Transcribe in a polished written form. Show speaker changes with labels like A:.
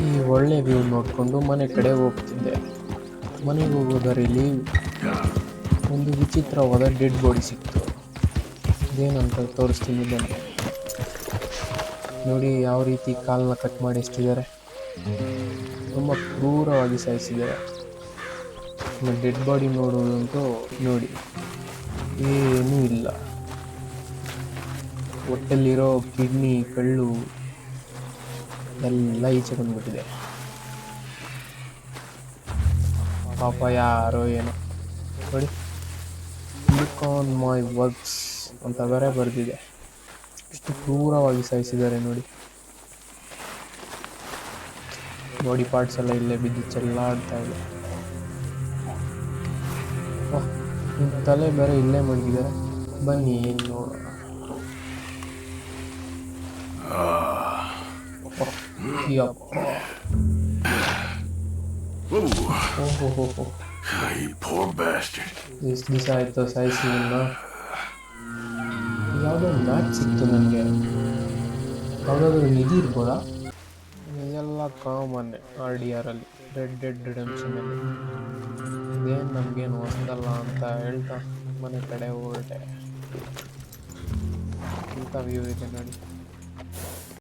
A: ಈ ಒಳ್ಳೆ ವ್ಯೂ ನೋಡಿಕೊಂಡು ಮನೆ ಕಡೆ ಹೋಗ್ತಿದ್ದೆ. ಮನೆಗೆ ಹೋಗೋ ದಾರಿಲಿ ಒಂದು ವಿಚಿತ್ರವಾದ ಡೆಡ್ ಬಾಡಿ ಸಿಕ್ತು. ಇದೇನಂತ ತೋರಿಸ್ತೀನಿ ಬನ್ನಿ. ನೋಡಿ ಯಾವ ರೀತಿ ಕಾಲನ್ನ ಕಟ್ ಮಾಡಿ ಎಷ್ಟಿದ್ದಾರೆ. ತುಂಬ ಕ್ರೂರವಾಗಿ ಸಾಯಿಸಿದ್ದಾರೆ. ಡೆಡ್ ಬಾಡಿ ನೋಡೋದಂತೂ ನೋಡಿ ಏನೂ ಇಲ್ಲ. ಹೊಟ್ಟೆಲಿರೋ ಕಿಡ್ನಿ, ಕಳ್ಳು ಎಲ್ಲ ಈಚೆ ಬಂದ್ಬಿಟ್ಟಿದೆ. ಪಾಪ ಯಾರೋ ಏನೋ ನೋಡಿ, ಲುಕ್ ಆನ್ ಮೈ ವರ್ಕ್ಸ್ ಅಂತ ಬೇರೆ ಬರೆದಿದೆ. ಎಷ್ಟು ಕ್ರೂರವಾಗಿ ಸಾಯಿಸಿದ್ದಾರೆ ನೋಡಿ. ಬಾಡಿ ಪಾರ್ಟ್ಸ್ ಎಲ್ಲ ಇಲ್ಲೇ ಬಿದ್ದು ಚೆಲ್ಲಾಡ್ತಾ ಇದೆ. ತಲೆ ಬೇರೆ ಇಲ್ಲೇ ಮಡಗಿದ್ದಾರೆ. ಬನ್ನಿ ಏನು ನೋಡೋಣ. ಓಹೋ, ಎಷ್ಟು ದಿವಸ ಆಯ್ತು ಸಾಯಿಸಿ. ಯಾವುದೋ ಮ್ಯಾಚ್ ಸಿಕ್ತು ನನಗೆ. ಯಾವುದಾದ್ರೂ ನಿಧಿ ಇರ್ಬೋದಾ? ಇದೆಲ್ಲ ಕಾಮನ್ನೇ RDR ಅಲ್ಲಿ, ರೆಡ್ ಡೆಡ್ ರಿಡೆಂಪ್ಷನಲ್ಲಿ. ಇದೇನು ನಮಗೇನು ಹೊಸದಲ್ಲ ಅಂತ ಹೇಳ್ತಾ ಮನೆ ಕಡೆ ಹೊರಟೆ. ಇಂಥ ವ್ಯೂ ಇದೆ ನೋಡಿ.